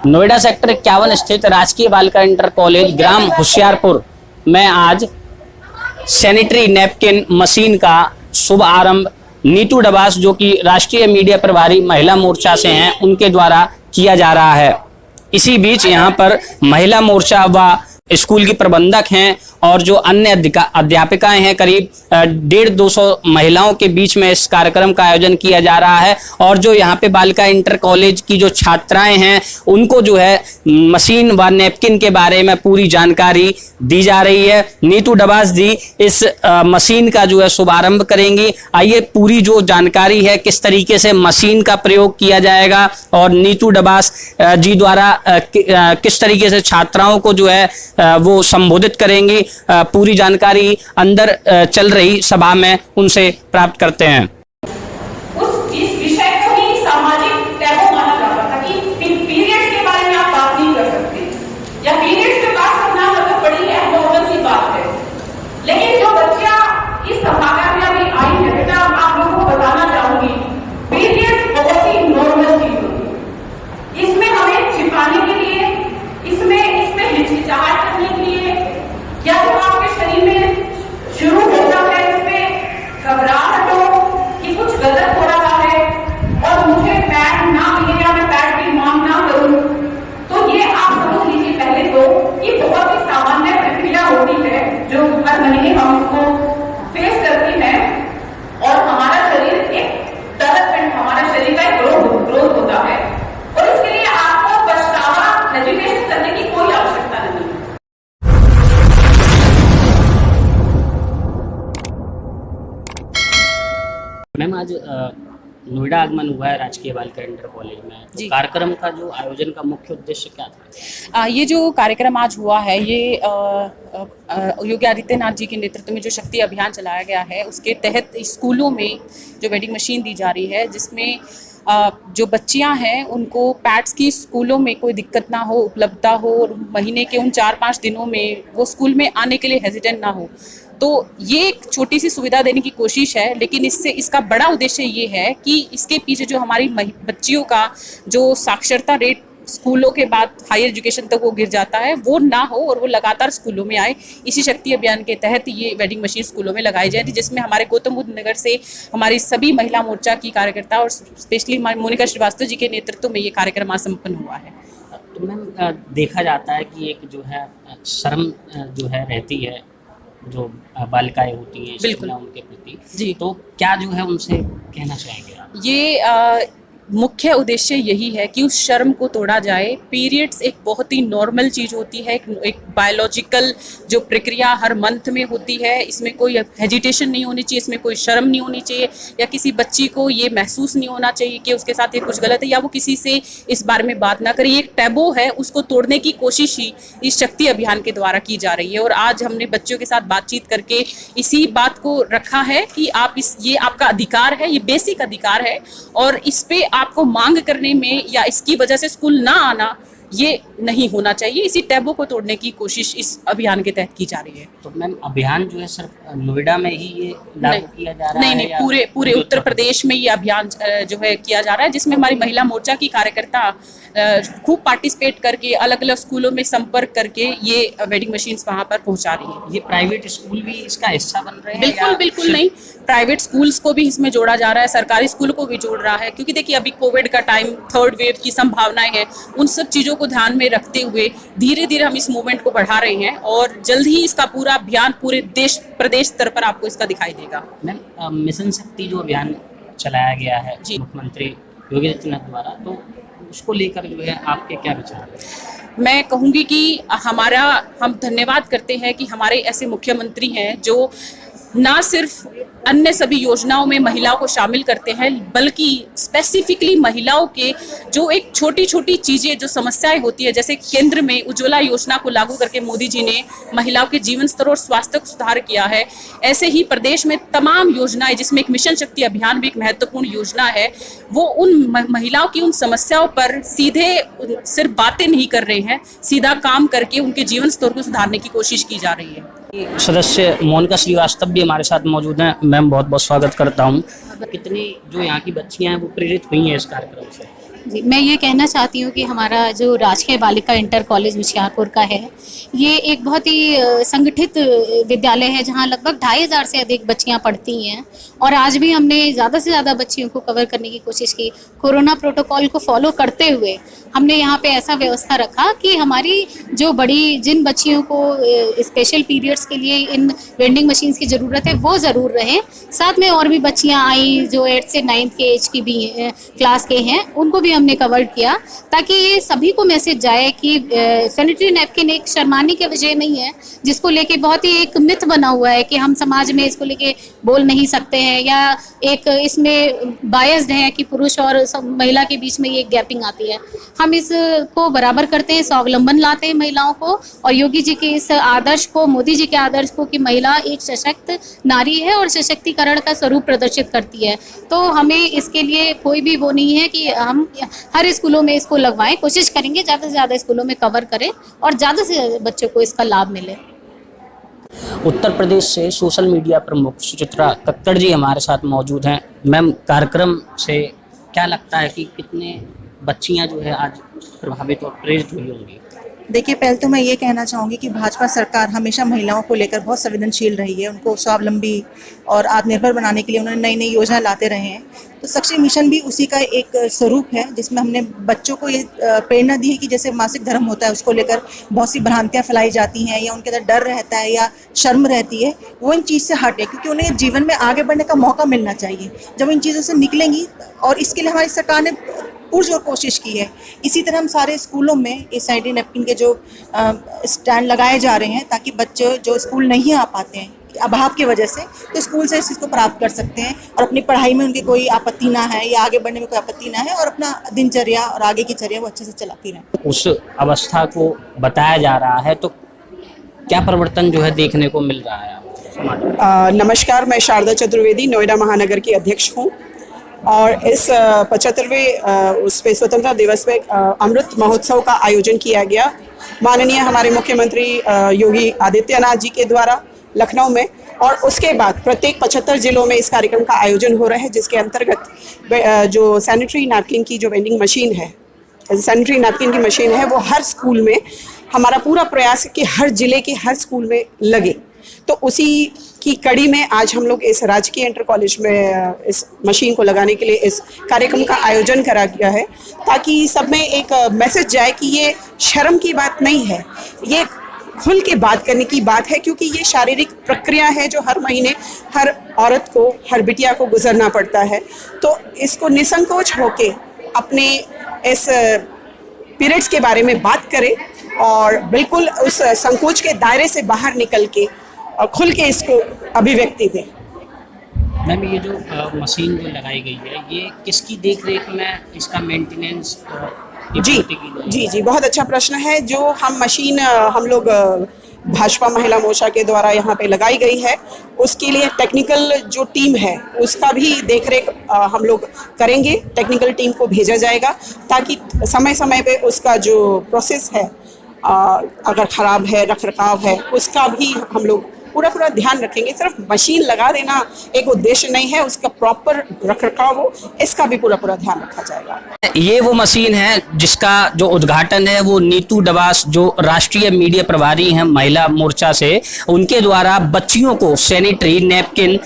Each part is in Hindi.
नोएडा सेक्टर 51 स्थित राजकीय बालिका इंटर कॉलेज ग्राम होशियारपुर में आज सैनिटरी नैपकिन मशीन का शुभ आरंभ नीतू डबास जो कि राष्ट्रीय मीडिया प्रभारी महिला मोर्चा से हैं उनके द्वारा किया जा रहा है। इसी बीच यहां पर महिला मोर्चा व स्कूल की प्रबंधक हैं और जो अन्य अध्यापिकाएं हैं, करीब 150-200 महिलाओं के बीच में इस कार्यक्रम का आयोजन किया जा रहा है। और जो यहाँ पे बालिका इंटर कॉलेज की जो छात्राएं हैं उनको जो है मशीन व नैपकिन के बारे में पूरी जानकारी दी जा रही है। नीतू डबास जी इस मशीन का जो है शुभारंभ करेंगी। आइए पूरी जो जानकारी है, किस तरीके से मशीन का प्रयोग किया जाएगा और नीतू डबास जी द्वारा किस तरीके से छात्राओं को जो है वो संबोधित करेंगी, पूरी जानकारी अंदर चल रही सभा में उनसे प्राप्त करते हैं। इस विषय को ही सामाजिक टैबू माना जाता था कि पीरियड्स के बारे में आप बात नहीं कर सकते या पीरियड्स पे बात करना मतलब बड़ी अनॉर्मल सी बात है। लेकिन जो बच्चा इस सभागार में अभी आई है, बेटा आप लोगों को बताना चाहूंगी, पीरियड्स बहुत ही नॉर्मल चीज होती है। इसमें हमें छिपाने के लिए, इसमें हिचकिचाहट करने के लिए, या तो आपके शरीर में शुरू होता है इसमें घबराहट हो कि कुछ गलत हो रहा है और मुझे पैड ना मिले या मैं पैड की मांग ना करूं, तो ये आप समझ लीजिए पहले तो ये बहुत ही सामान्य प्रक्रिया होती है जो हर महीने हम उसको फेस करती है। और हमारा शरीर एक डेवलपमेंट, हमारा शरीर का एक ग्रोथ होता है और इसके लिए आपको पछतावा, हेजिटेशन करने की कोई आवश्यकता नहीं है। मैम, आज नोएडा आगमन हुआ है राजकीय बालिका इंटर कॉलेज में, तो कार्यक्रम का जो आयोजन का मुख्य उद्देश्य क्या था? ये जो कार्यक्रम आज हुआ है ये योगी आदित्यनाथ जी के नेतृत्व में जो शक्ति अभियान चलाया गया है उसके तहत स्कूलों में जो वेंडिंग मशीन दी जा रही है, जिसमें जो बच्चियां हैं उनको पैड्स की स्कूलों में कोई दिक्कत ना हो, उपलब्धता हो और महीने के उन 4-5 दिनों में वो स्कूल में आने के लिए हेजिटेंट ना हो। तो ये एक छोटी सी सुविधा देने की कोशिश है, लेकिन इसका बड़ा उद्देश्य ये है कि इसके पीछे जो हमारी बच्चियों का जो साक्षरता रेट स्कूलों के बाद हायर एजुकेशन तक वो गिर जाता है वो ना हो और वो लगातार स्कूलों में आए। इसी शक्ति अभियान के तहत ये वेंडिंग मशीन स्कूलों में लगाई जाएगी, जिसमें हमारे गौतम बुद्ध नगर से हमारी सभी महिला मोर्चा की कार्यकर्ता और स्पेशली मोनिका श्रीवास्तव जी के नेतृत्व में ये कार्यक्रम आज संपन्न हुआ है। तो मैम, देखा जाता है कि एक जो है शर्म जो है रहती है जो बालिकाएं होती हैं बिल्कुल उनके प्रति जी, तो क्या जो है उनसे कहना चाहेंगे आप? ये मुख्य उद्देश्य यही है कि उस शर्म को तोड़ा जाए। पीरियड्स एक बहुत ही नॉर्मल चीज़ होती है, एक बायोलॉजिकल जो प्रक्रिया हर मंथ में होती है, इसमें कोई हेजिटेशन नहीं होनी चाहिए, इसमें कोई शर्म नहीं होनी चाहिए या किसी बच्ची को ये महसूस नहीं होना चाहिए कि उसके साथ ये कुछ गलत है या वो किसी से इस बारे में बात ना करे। ये एक टैबू है, उसको तोड़ने की कोशिश ही इस शक्ति अभियान के द्वारा की जा रही है। और आज हमने बच्चों के साथ बातचीत करके इसी बात को रखा है कि आप ये आपका अधिकार है, ये बेसिक अधिकार है और इस पे आपको मांग करने में या इसकी वजह से स्कूल ना आना ये नहीं होना चाहिए। इसी टैबू को तोड़ने की कोशिश इस अभियान के तहत की जा रही है। तो मैम, अभियान जो है सिर्फ नोएडा में ही ये लागू किया जा रहा है? नहीं, पूरे उत्तर प्रदेश में ये अभियान जो है किया जा रहा है, जिसमें हमारी महिला मोर्चा की कार्यकर्ता खूब पार्टिसिपेट करके अलग अलग स्कूलों में संपर्क करके ये वेंडिंग मशीन वहाँ पर पहुँचा रही है। ये प्राइवेट स्कूल भी इसका हिस्सा बन रहे हैं? बिल्कुल नहीं, प्राइवेट स्कूल्स को भी इसमें जोड़ा जा रहा है, सरकारी स्कूल को भी जोड़ रहा है, क्योंकि देखिए अभी कोविड का टाइम, थर्ड वेव की संभावनाएं हैं, उन सब चीज़ों को ध्यान में रखते हुए धीरे धीरे हम इस मूवमेंट को बढ़ा रहे हैं और जल्द ही इसका पूरा अभियान पूरे प्रदेश स्तर पर आपको इसका दिखाई देगा। मैम, मिशन शक्ति जो अभियान चलाया गया है मुख्यमंत्री योगी आदित्यनाथ द्वारा, तो उसको लेकर जो है आपके क्या विचार है? मैं कहूँगी कि हम धन्यवाद करते हैं कि हमारे ऐसे मुख्यमंत्री हैं जो ना सिर्फ अन्य सभी योजनाओं में महिलाओं को शामिल करते हैं, बल्कि स्पेसिफिकली महिलाओं के जो एक छोटी छोटी चीज़ें जो समस्याएं होती है, जैसे केंद्र में उज्ज्वला योजना को लागू करके मोदी जी ने महिलाओं के जीवन स्तर और स्वास्थ्य को सुधार किया है, ऐसे ही प्रदेश में तमाम योजनाएं, जिसमें एक मिशन शक्ति अभियान भी एक महत्वपूर्ण योजना है, वो उन महिलाओं की उन समस्याओं पर सीधे सिर्फ बातें नहीं कर रहे हैं, सीधा काम करके उनके जीवन स्तर को सुधारने की कोशिश की जा रही है। सदस्य मोनिका श्रीवास्तव भी हमारे साथ मौजूद हैं। मैम, बहुत बहुत स्वागत करता हूँ। कितनी जो यहाँ की बच्चियाँ हैं वो प्रेरित हुई हैं इस कार्यक्रम से? जी, मैं ये कहना चाहती हूँ कि हमारा जो राजकीय बालिका इंटर कॉलेज होशियारपुर का है, ये एक बहुत ही संगठित विद्यालय है जहाँ लगभग 2500 से अधिक बच्चियाँ पढ़ती हैं। और आज भी हमने ज़्यादा से ज़्यादा बच्चियों को कवर करने की कोशिश की। कोरोना प्रोटोकॉल को फॉलो करते हुए हमने यहाँ पे ऐसा व्यवस्था रखा कि हमारी जो बड़ी जिन बच्चियों को स्पेशल पीरियड्स के लिए इन वेंडिंग मशीन्स की ज़रूरत है वो ज़रूर रहें। साथ में और भी बच्चियाँ आई जो 8 से 9th के एज की भी क्लास के हैं, उनको भी हमने कवर किया ताकि ये सभी को मैसेज जाए कि सैनिटरी नैपकिन एक शर्माने के विषय नहीं है जिसको लेके बहुत ही एक मिथ बना हुआ है कि हम समाज में इसको लेके बोल नहीं सकते हैं, या एक इसमें बायस्ड है कि पुरुष और महिला के बीच में ये गैपिंग आती है। हम इसको बराबर करते हैं, स्वावलंबन लाते हैं महिलाओं को, और योगी जी के इस आदर्श को, मोदी जी के आदर्श को कि महिला एक सशक्त नारी है और सशक्तिकरण का स्वरूप प्रदर्शित करती है। तो हमें इसके लिए कोई भी वो नहीं है कि हम हर स्कूलों में इसको लगवाएं। कोशिश करेंगे ज़्यादा से ज़्यादा स्कूलों में कवर करें और ज़्यादा से ज़्यादा बच्चों को इसका लाभ मिले। उत्तर प्रदेश से सोशल मीडिया प्रमुख सुचित्रा कक्कड़ जी हमारे साथ मौजूद हैं। मैम, कार्यक्रम से क्या लगता है कि कितने बच्चियां जो है आज प्रभावित और प्रेरित हुई होंगी? देखिए, पहले तो मैं ये कहना चाहूँगी कि भाजपा सरकार हमेशा महिलाओं को लेकर बहुत संवेदनशील रही है। उनको स्वावलंबी और आत्मनिर्भर बनाने के लिए उन्होंने नई नई योजना लाते रहे हैं। तो शक्ति मिशन भी उसी का एक स्वरूप है जिसमें हमने बच्चों को ये प्रेरणा दी है कि जैसे मासिक धर्म होता है उसको लेकर बहुत सी भ्रांतियाँ फैलाई जाती हैं या उनके अंदर डर रहता है या शर्म रहती है, वो इन चीज़ से हटे, क्योंकि उन्हें जीवन में आगे बढ़ने का मौका मिलना चाहिए। जब इन चीज़ों से निकलेंगी, और इसके लिए हमारी सरकार ने पुरजोर कोशिश की है। इसी तरह हम सारे स्कूलों में इस सैनिटरी नैपकिन के जो स्टैंड लगाए जा रहे हैं ताकि बच्चे जो स्कूल नहीं आ पाते हैं अभाव की वजह से, तो स्कूल से इस चीज़ को प्राप्त कर सकते हैं और अपनी पढ़ाई में उनकी कोई आपत्ति ना है या आगे बढ़ने में कोई आपत्ति ना है, और अपना दिनचर्या और आगे की चर्या वो अच्छे से चलाती रहें। उस अवस्था को बताया जा रहा है, तो क्या परिवर्तन जो है देखने को मिल रहा है? नमस्कार, मैं शारदा चतुर्वेदी नोएडा महानगर की अध्यक्ष हूँ और इस 75वें उस पे स्वतंत्रता दिवस पे अमृत महोत्सव का आयोजन किया गया माननीय हमारे मुख्यमंत्री योगी आदित्यनाथ जी के द्वारा लखनऊ में। और उसके बाद प्रत्येक 75 जिलों में इस कार्यक्रम का आयोजन हो रहा है, जिसके अंतर्गत जो सैनिटरी नैपकिन की जो वेंडिंग मशीन है, सैनिटरी नैपकिन की मशीन है, वो हर स्कूल में हमारा पूरा प्रयास है कि हर जिले के हर स्कूल में लगे। तो उसी की कड़ी में आज हम लोग इस राजकीय इंटर कॉलेज में इस मशीन को लगाने के लिए इस कार्यक्रम का आयोजन करा गया है, ताकि सब में एक मैसेज जाए कि ये शर्म की बात नहीं है, ये खुल के बात करने की बात है, क्योंकि ये शारीरिक प्रक्रिया है जो हर महीने हर औरत को, हर बिटिया को गुजरना पड़ता है। तो इसको निसंकोच होके अपने इस पीरियड्स के बारे में बात करें और बिल्कुल उस संकोच के दायरे से बाहर निकल के और खुल के इसको अभिव्यक्ति दें। मैम, ये जो मशीन जो लगाई गई है, ये किसकी देखरेख में इसका मेंटेनेंस? जी, बहुत अच्छा प्रश्न है। जो हम मशीन हम लोग भाजपा महिला मोर्चा के द्वारा यहाँ पे लगाई गई है, उसके लिए टेक्निकल जो टीम है उसका भी देखरेख हम लोग करेंगे। टेक्निकल टीम को भेजा जाएगा ताकि समय समय पे उसका जो प्रोसेस है, अगर ख़राब है, रखरखाव है, उसका भी हम लोग पूरा ध्यान रखेंगे। सिर्फ मशीन लगा देना एक उद्देश्य नहीं है, उसका प्रॉपर रखरखाव हो, इसका भी पूरा ध्यान रखा जाएगा। ये वो मशीन है जिसका जो उद्घाटन है वो नीतू डबास, जो राष्ट्रीय मीडिया प्रभारी हैं महिला मोर्चा से, उनके द्वारा बच्चियों को सैनिटरी नैपकिन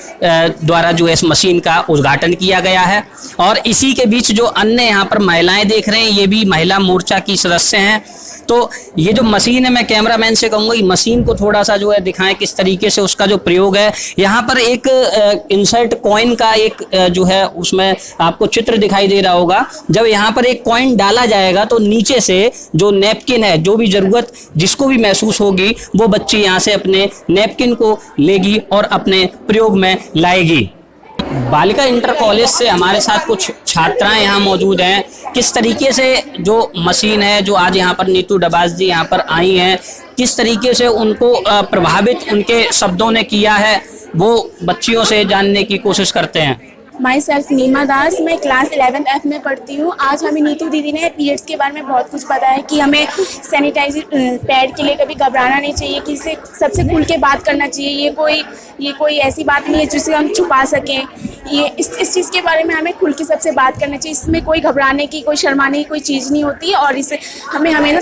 द्वारा जो है इस मशीन का उद्घाटन किया गया है। और इसी के बीच जो अन्य यहाँ पर महिलाएं देख रहे हैं, ये भी महिला मोर्चा की सदस्य हैं। तो ये जो मशीन है, मैं कैमरामैन से कहूँगा ये मशीन को थोड़ा सा जो है दिखाएं किस तरीके से उसका जो प्रयोग है। यहाँ पर एक इंसर्ट कॉइन का एक जो है उसमें आपको चित्र दिखाई दे रहा होगा। जब यहाँ पर एक कॉइन डाला जाएगा तो नीचे से जो नैपकिन है, जो भी ज़रूरत जिसको भी महसूस होगी, वो बच्ची यहाँ से अपने नैपकिन को लेगी और अपने प्रयोग में लाएगी। बालिका इंटर कॉलेज से हमारे साथ कुछ छात्राएं यहाँ मौजूद हैं। किस तरीके से जो मशीन है, जो आज यहाँ पर नीतू डबास जी यहाँ पर आई हैं, किस तरीके से उनको प्रभावित उनके शब्दों ने किया है, वो बच्चियों से जानने की कोशिश करते हैं। माई सेल्फ नीमा दास, मैं क्लास 11th F में पढ़ती हूँ। आज हमें नीतू दीदी ने पीरियड्स के बारे में बहुत कुछ बताया कि हमें सैनिटाइजर पैड के लिए कभी घबराना नहीं चाहिए, कि इसे सबसे खुल के बात करना चाहिए। ये कोई ऐसी बात नहीं है जिसे हम छुपा सकें। ये इस चीज़ के बारे में हमें खुल के सबसे बात करना चाहिए। इसमें कोई घबराने की, कोई शर्माने की कोई चीज़ नहीं होती, और इसे हमें हमेशा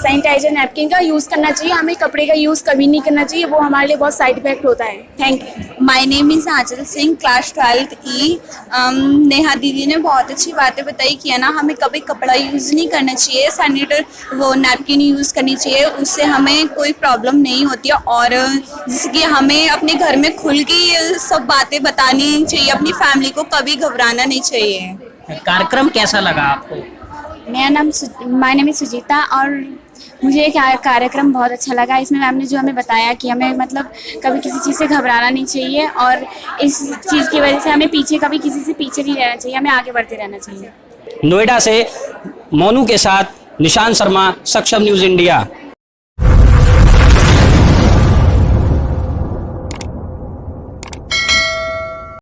सैनिटाइजर नैपकिन का यूज़ करना चाहिए। हमें कपड़े का यूज़ कभी नहीं करना चाहिए, वो हमारे लिए बहुत साइड इफेक्ट होता है। Thank you. My name is Anchal Singh, class 12th E। Neha दीदी ने बहुत अच्छी बातें बताई कि है ना, हमें कभी कपड़ा यूज़ नहीं करना चाहिए, सैनिटाइजर वो नैपकिन यूज़ करनी चाहिए, उससे हमें कोई प्रॉब्लम नहीं होती है। और जैसे कि हमें अपने घर में खुल के ये सब बातें बतानी चाहिए, अपनी फैमिली को कभी घबराना नहीं चाहिए। कार्यक्रम कैसा लगा आपको? माय नेम इज़ सुजीता, और मुझे ये कार्यक्रम बहुत अच्छा लगा। इसमें मैम ने जो हमें बताया कि हमें मतलब कभी किसी चीज़ से घबराना नहीं चाहिए, और इस चीज़ की वजह से हमें कभी किसी से पीछे नहीं रहना चाहिए, हमें आगे बढ़ते रहना चाहिए। नोएडा से मोनू के साथ निशान शर्मा, सक्षम न्यूज़ इंडिया।